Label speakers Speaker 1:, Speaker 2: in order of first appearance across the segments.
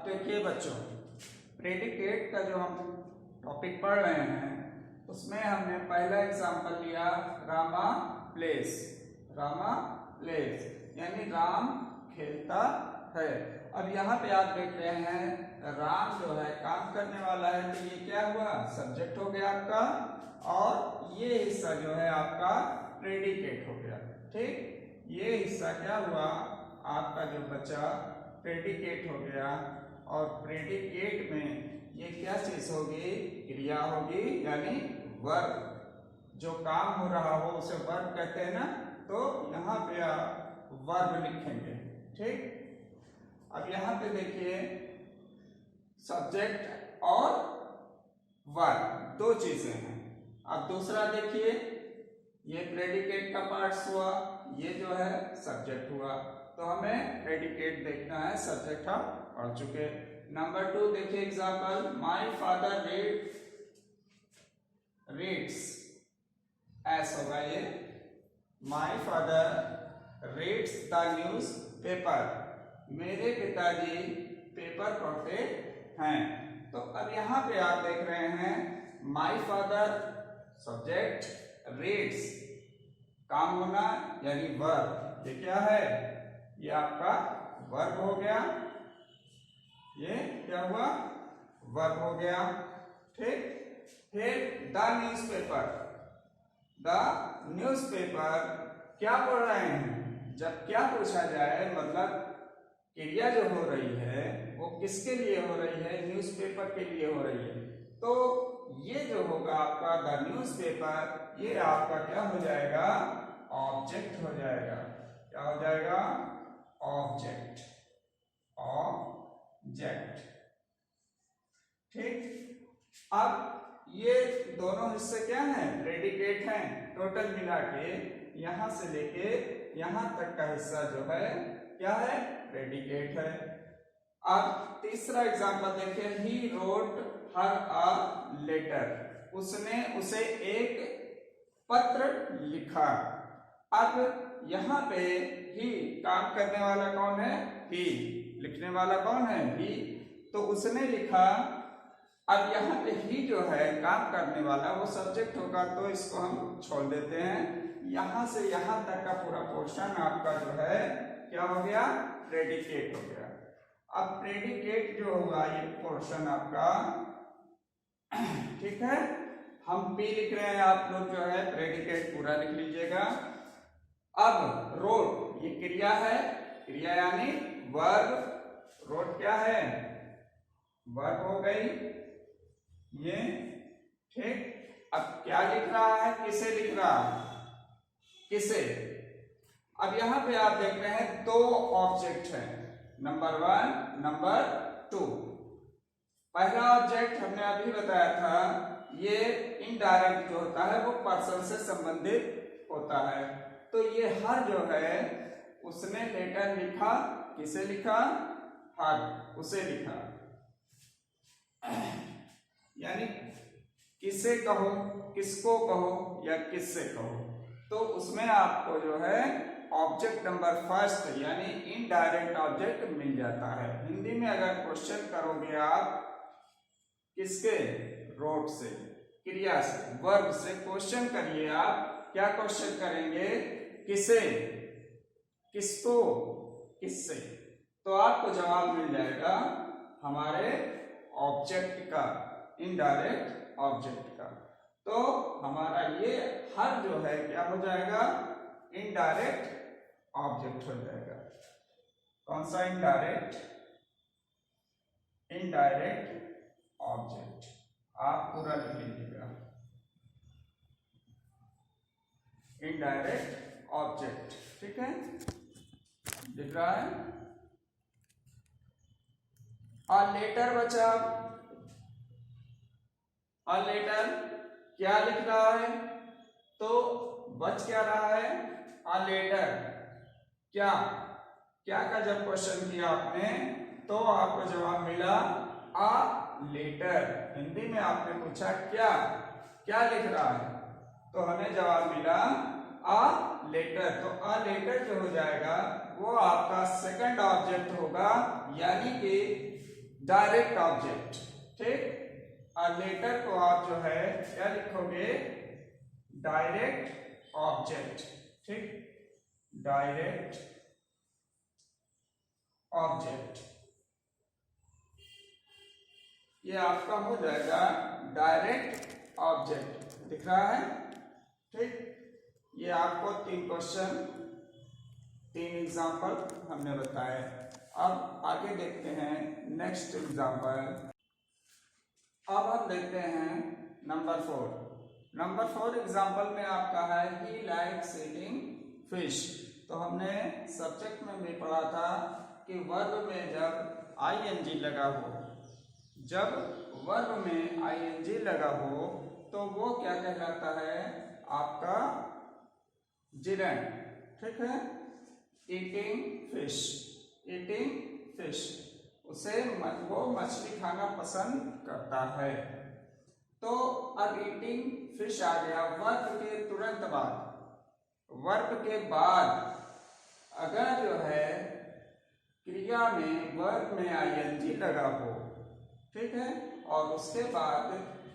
Speaker 1: देखिए बच्चों, प्रेडिकेट का जो हम टॉपिक पढ़ रहे हैं उसमें हमने पहला एग्जाम्पल लिया रामा प्लेस। रामा प्लेस यानी राम खेलता है। अब यहाँ पे आप देख रहे हैं राम जो है काम करने वाला है, तो ये क्या हुआ, सब्जेक्ट हो गया आपका, और ये हिस्सा जो है आपका प्रेडिकेट हो गया। ठीक, ये हिस्सा क्या हुआ आपका जो बचा प्रेडिकेट हो गया, और प्रेडिकेट में ये क्या चीज होगी, क्रिया होगी यानी वर्ब। जो काम हो रहा हो उसे वर्ब कहते हैं ना, तो यहाँ पे आप वर्ब लिखेंगे। ठीक, अब यहाँ पे देखिए सब्जेक्ट और वर्ब दो चीजें हैं। अब दूसरा देखिए, ये प्रेडिकेट का पार्ट्स हुआ, ये जो है सब्जेक्ट हुआ, तो हमें प्रेडिकेट देखना है, सब्जेक्ट हम पढ़ चुके। नंबर 2 देखिए एग्जाम्पल, माई फादर रीड्स, ऐस होगा ये, my father reads the news paper, मेरे पिताजी पेपर पढ़ते हैं। तो अब यहाँ पे आप देख रहे हैं माई फादर सब्जेक्ट, रीड्स काम होना यानी वर्ब, ये क्या है, ये आपका वर्ब हो गया, ये क्या हुआ, वर्ब हो गया। ठीक, फिर द न्यूज़पेपर, द न्यूज़पेपर क्या पढ़ रहे हैं, जब क्या पूछा जाए मतलब क्रिया जो हो रही है वो किसके लिए हो रही है, न्यूज़पेपर के लिए हो रही है, तो ये जो होगा आपका द न्यूज़पेपर, ये आपका क्या हो जाएगा, ऑब्जेक्ट हो जाएगा। क्या हो जाएगा, ऑब्जेक्ट, ऑब्जेक्ट। ठीक, अब ये दोनों हिस्से क्या हैं, प्रेडिकेट हैं। टोटल मिला के यहां से लेके यहां तक का हिस्सा जो है क्या है, प्रेडिकेट है। अब तीसरा एग्जांपल देखिए, he wrote her a letter, उसने उसे एक पत्र लिखा। अब यहाँ पे ही काम करने वाला कौन है, ही, लिखने वाला कौन है, ही, तो उसने लिखा। अब यहाँ पे ही जो है काम करने वाला वो सब्जेक्ट होगा, तो इसको हम छोड़ देते हैं। यहाँ से यहाँ तक का पूरा पोर्शन आपका जो है क्या हो गया, प्रेडिकेट हो गया। अब प्रेडिकेट जो हुआ ये पोर्शन आपका, ठीक है, हम पी लिख रहे हैं, आप लोग जो है प्रेडिकेट पूरा लिख लीजिएगा। अब रोट ये क्रिया है, क्रिया यानी वर्ब, रोट क्या है, वर्ब हो गई ये। ठीक, अब क्या लिख रहा है, किसे लिख रहा है, किसे। अब यहां पे आप देख रहे हैं दो ऑब्जेक्ट हैं, नंबर 1 नंबर 2। पहला ऑब्जेक्ट हमने अभी बताया था, ये इनडायरेक्ट जो होता है वो पर्सन से संबंधित होता है, तो ये हर जो है उसने लेटर लिखा, किसे लिखा, हर, उसे लिखा, यानी किसे कहो, किसको कहो या किससे कहो, तो उसमें आपको जो है ऑब्जेक्ट नंबर फर्स्ट यानी इनडायरेक्ट ऑब्जेक्ट मिल जाता है। हिंदी में अगर क्वेश्चन करोगे आप किसके, रोट से, क्रिया से, वर्ब से क्वेश्चन करिए आप, क्या क्वेश्चन करेंगे, किसे, किसको, किससे, तो आपको जवाब मिल जाएगा हमारे ऑब्जेक्ट का, इनडायरेक्ट ऑब्जेक्ट का। तो हमारा ये हर जो है क्या हो जाएगा, इनडायरेक्ट ऑब्जेक्ट हो जाएगा। कौन सा, इनडायरेक्ट, इनडायरेक्ट ऑब्जेक्ट, आप पूरा लिख लीजिएगा, इनडायरेक्ट ऑब्जेक्ट। ठीक है, दिख रहा है। और लेटर बचा, और लेटर क्या लिख रहा है, तो बच क्या रहा है, आ लेटर, क्या, क्या का जब क्वेश्चन किया आपने तो आपको जवाब मिला आ लेटर। हिंदी में आपने पूछा क्या, क्या लिख रहा है, तो हमें जवाब मिला आ लेटर। तो आ लेटर जो हो जाएगा वो आपका सेकंड ऑब्जेक्ट होगा, यानी कि डायरेक्ट ऑब्जेक्ट, ठीक। और लेटर को आप जो है क्या लिखोगे, डायरेक्ट ऑब्जेक्ट, ठीक, डायरेक्ट ऑब्जेक्ट। ये आपका हो जाएगा डायरेक्ट ऑब्जेक्ट, दिख रहा है, ठीक। ये आपको 3 क्वेश्चन 3 एग्जाम्पल हमने बताए। अब आगे देखते हैं नेक्स्ट एग्जाम्पल। अब हम देखते हैं नंबर 4 एग्जाम्पल में आपका है ही लाइक्स ईटिंग फिश। तो हमने सब्जेक्ट में भी पढ़ा था कि वर्ब में जब आईएनजी लगा हो, जब वर्ब में आईएनजी लगा हो तो वो क्या कहलाता है, आपका जिरेंड, ठीक है। ईटिंग फिश, ईटिंग फिश, उसे वो मछली खाना पसंद करता है। तो अब ईटिंग फिश आ गया वर्ब के तुरंत बाद। वर्ब के बाद अगर जो है क्रिया में वर्ब में आईएनजी लगा हो, ठीक है, और उसके बाद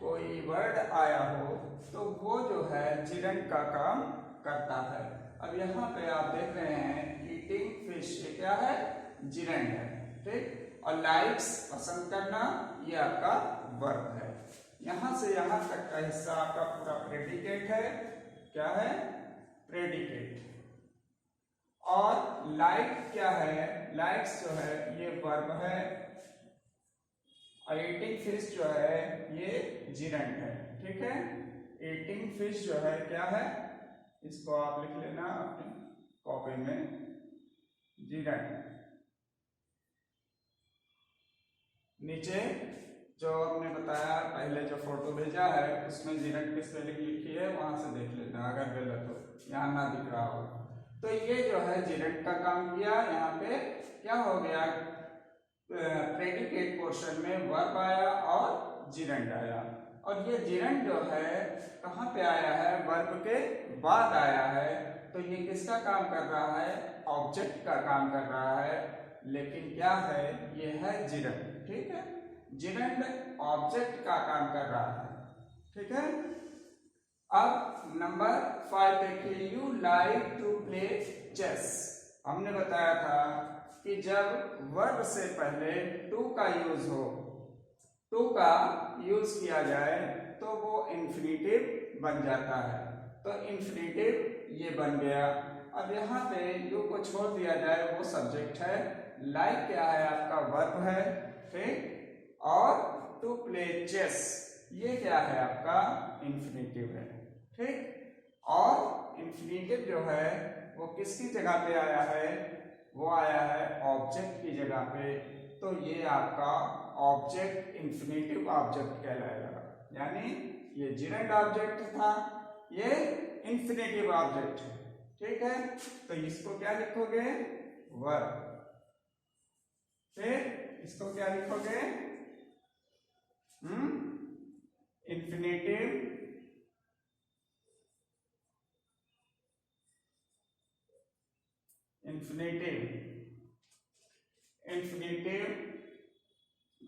Speaker 1: कोई वर्ड आया हो तो वो जो है जिरेंड का काम करता है। अब यहाँ पे आप देख रहे हैं ईटिंग फिश, ये क्या है, जिरेंड है, ठीक। और लाइक्स पसंद करना, ये आपका वर्ब है। यहाँ से यहाँ तक का हिस्सा आपका पूरा प्रेडिकेट है, क्या है, प्रेडिकेट। और लाइक क्या है, लाइक्स जो है ये वर्ब है, और ईटिंग फिश जो है ये जिरेंड है, ठीक है। ईटिंग फिश जो है क्या है, इसको आप लिख लेना अपनी कॉपी में, जिरेंड। नीचे जो हमने बताया पहले जो फोटो भेजा है उसमें जिरेंड की स्पेलिंग लिखी है, वहां से देख लेना अगर गलत हो, यहाँ ना दिख रहा हो। तो ये जो है जिरेंड का काम किया। यहाँ पे क्या हो गया, प्रेडिकेट पोर्शन में वर्ब आया और जिरेंड आया। और ये जिरेंड जो है कहाँ पे आया है, वर्ब के बाद आया है। तो ये किसका काम कर रहा है, ऑब्जेक्ट का काम कर रहा है। लेकिन क्या है, ये है जिरेंड, ठीक है। जिरेंड ऑब्जेक्ट का काम कर रहा है, ठीक है। अब नंबर 5 देखिए, you like to play chess. हमने बताया था कि जब वर्ब से पहले टू का यूज हो, टू का यूज किया जाए तो वो इन्फिनिटिव बन जाता है। तो इन्फिनिटिव ये बन गया। अब यहाँ पे यू को छोड़ दिया जाए, वो सब्जेक्ट है, लाइक क्या है, आपका वर्ब है, ठीक। और टू प्ले चेस ये क्या है, आपका इन्फिनिटिव है, ठीक। और इन्फिनिटिव जो है वो किसकी जगह पे आया है, वो आया है ऑब्जेक्ट की जगह पे। तो ये आपका ऑब्जेक्ट इन्फिनिटिव ऑब्जेक्ट कहलाएगा। यानी ये जिरेंड ऑब्जेक्ट था, ये इन्फिनिटिव ऑब्जेक्ट है, ठीक है। तो इसको क्या लिखोगे, वर्ब। फिर इसको क्या लिखोगे, इन्फिनिटिव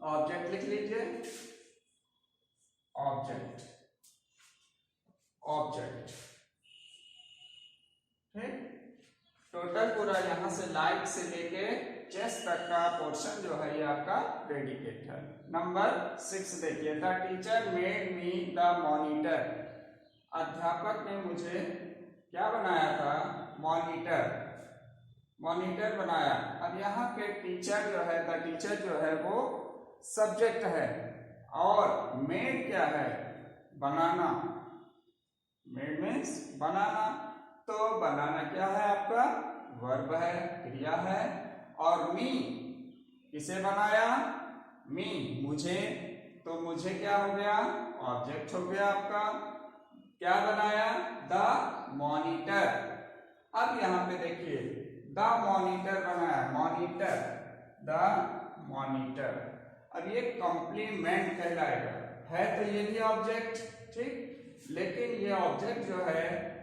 Speaker 1: ऑब्जेक्ट लिख लीजिए, ऑब्जेक्ट, ठीक। टोटल पूरा यहां से लाइक से लेके चेस तक का पोर्शन जो है ये आपका प्रेडिकेट है। नंबर 6 देखिए, the teacher made me the monitor. अध्यापक ने मुझे क्या बनाया था, मॉनिटर बनाया। अब यहाँ पे टीचर जो है, द टीचर जो है वो सब्जेक्ट है, और मेड क्या है, बनाना। मेड मीन्स बनाना। तो बनाना क्या है, आपका वर्ब है, क्रिया है। और मी किसे बनाया, मी मुझे। तो मुझे क्या हो गया, ऑब्जेक्ट हो गया आपका। क्या बनाया, द मॉनिटर। अब यहाँ पे देखिए द मॉनिटर बनाया, मॉनिटर, द मॉनिटर। अब ये कॉम्प्लीमेंट कहलाएगा, है तो ये भी ऑब्जेक्ट, ठीक। लेकिन ये ऑब्जेक्ट जो है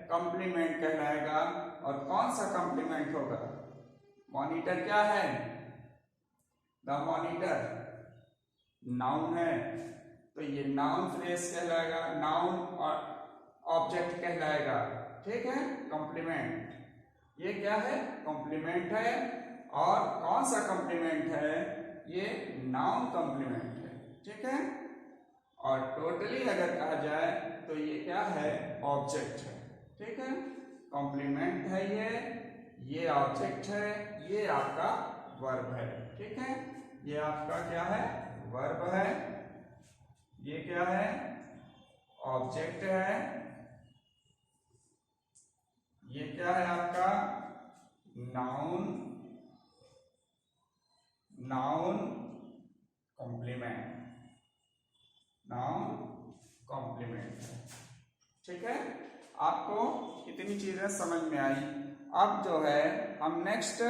Speaker 1: कॉम्प्लीमेंट कहलाएगा। और कौन सा कॉम्प्लीमेंट होगा, मॉनिटर क्या है, द मॉनिटर, नाउन है तो ये नाउन फ्रेज कहलाएगा, नाउन और ऑब्जेक्ट कहलाएगा। ठीक है, कॉम्प्लीमेंट, ये क्या है? कॉम्प्लीमेंट है। और कौन सा कॉम्प्लीमेंट है? ये नाउन कॉम्प्लीमेंट है। ठीक है, और टोटली अगर कहा जाए तो ये क्या है? ऑब्जेक्ट है। ठीक है, कॉम्प्लीमेंट है ये ऑब्जेक्ट है, ये आपका वर्ब है। ठीक है, ये आपका क्या है? वर्ब है। ये क्या है? ऑब्जेक्ट है। ये क्या है आपका? Noun, noun complement, noun complement है। ठीक है, आपको इतनी चीजें समझ में आई। अब जो है हम नेक्स्ट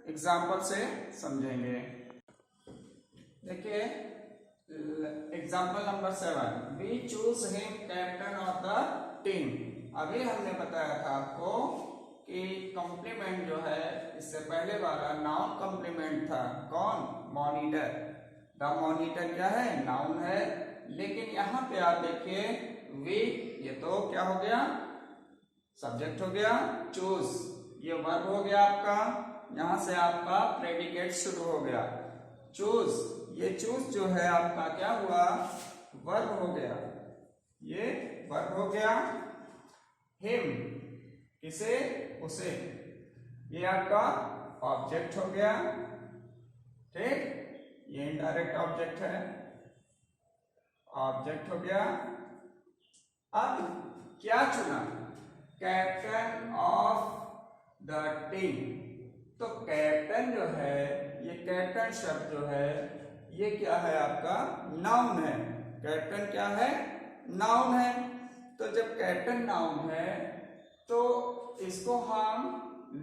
Speaker 1: एग्जाम्पल से समझेंगे। देखिए example number 7, we choose him captain of the team. अभी हमने बताया था आपको कि कॉम्प्लीमेंट जो है, इससे पहले वाला नाउन कॉम्प्लीमेंट था। कौन? मॉनिटर। द मॉनिटर क्या है? नाउन है। लेकिन यहाँ पे आप देखिए वी, ये तो क्या हो गया? सब्जेक्ट हो गया। चूज, ये वर्ब हो गया आपका। यहां से आपका प्रेडिकेट शुरू हो गया। चूज, ये चूज जो है आपका क्या हुआ? वर्ब हो गया। ये वर्ब हो गया। हिम, किसे? उसे, ये आपका ऑब्जेक्ट हो गया। ठीक, ये इनडायरेक्ट ऑब्जेक्ट है, ऑब्जेक्ट हो गया। अब क्या चुना? Captain of the team. तो कैप्टन जो है, ये कैप्टन शब्द जो है, ये क्या है आपका? नाउन है। कैप्टन क्या है? नाउन है। तो जब कैप्टन नाउन है तो इसको हम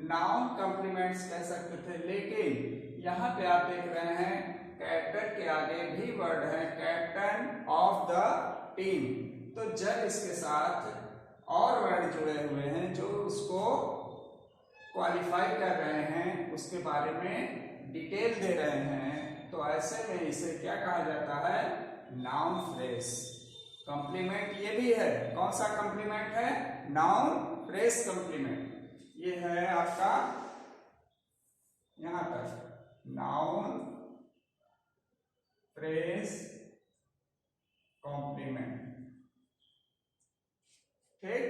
Speaker 1: नाउन कॉम्प्लीमेंट्स कह सकते थे। लेकिन यहाँ पे आप देख रहे हैं कैप्टन के आगे भी वर्ड है, कैप्टन ऑफ द टीम। तो जब इसके साथ और वर्ड जुड़े हुए हैं जो उसको क्वालिफाई कर रहे हैं, उसके बारे में डिटेल दे रहे हैं, तो ऐसे में इसे क्या कहा जाता है? Noun phrase. कॉम्प्लीमेंट ये भी है। कौन सा कॉम्प्लीमेंट है? Noun phrase complement. ये है आपका यहां तक नाउन फ्रेज कॉम्प्लीमेंट। ठीक,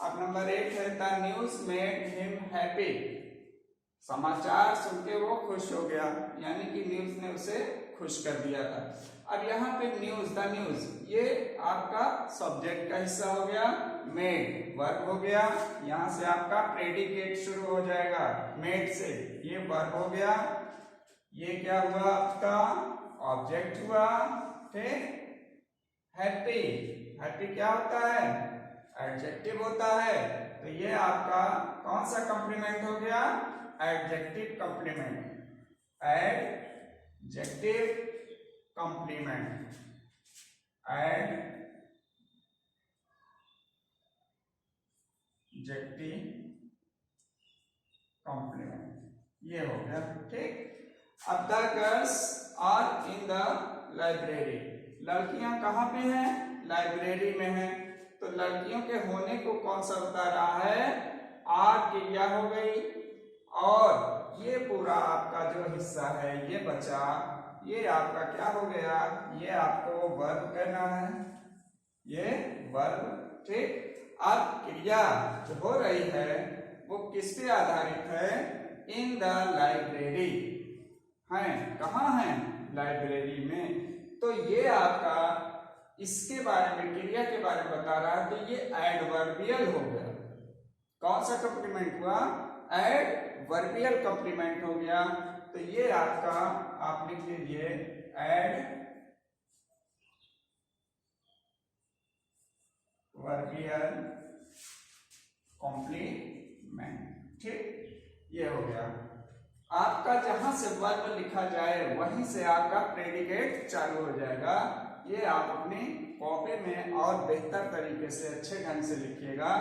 Speaker 1: अब नंबर 8 है the news made him happy. समाचार सुन के वो खुश हो गया, यानी कि न्यूज ने उसे खुश कर दिया था। अब यहाँ पे न्यूज, द न्यूज, ये आपका सब्जेक्ट का हिस्सा हो गया। मेड वर्ब हो गया। यहाँ से आपका प्रेडिकेट शुरू हो जाएगा मेड से, ये वर्ब हो गया। ये क्या हुआ आपका? ऑब्जेक्ट हुआ। ठीक, हैप्पी, हैप्पी क्या होता है? एडजेक्टिव होता है। तो ये आपका कौन सा कॉम्प्लीमेंट हो गया? Adjective complement, adjective complement, adjective complement, ये हो गया। ठीक, अब the girls are in the library. लड़कियां कहाँ पे हैं? लाइब्रेरी में हैं। तो लड़कियों के होने को कौन सा बता रहा है? आर क्रिया हो गई। और ये पूरा आपका जो हिस्सा है ये बचा, ये आपका क्या हो गया? ये आपको वर्ब कहना है, ये वर्ब। ठीक, अब क्रिया जो हो रही है वो किस पे आधारित है? इन द लाइब्रेरी है। कहाँ है? लाइब्रेरी में। तो ये आपका इसके बारे में, क्रिया के बारे में बता रहा है। तो ये एडवर्बियल हो गया। कौन सा कॉम्प्लीमेंट हुआ? एडवर्बियल कॉम्प्लीमेंट हो गया। तो ये आपका आप लिख लीजिए एडवर्बियल कॉम्प्लीमेंट। ठीक, ये हो गया आपका। जहां से वर्ब लिखा जाए वहीं से आपका प्रेडिकेट चालू हो जाएगा। ये आप अपनी कॉपी में और बेहतर तरीके से अच्छे ढंग से लिखिएगा।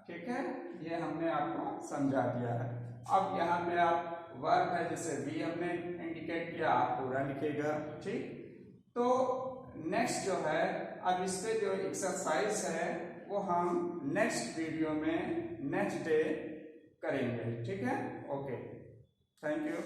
Speaker 1: ठीक है, ये हमने आपको समझा दिया है। अब यहाँ पे आप वर्ब है जैसे भी हमने इंडिकेट किया, आप पूरा लिखिएगा। ठीक, तो नेक्स्ट जो है, अब इस पे जो एक्सरसाइज है वो हम नेक्स्ट वीडियो में नेक्स्ट डे करेंगे, ठीक है। Okay, thank you.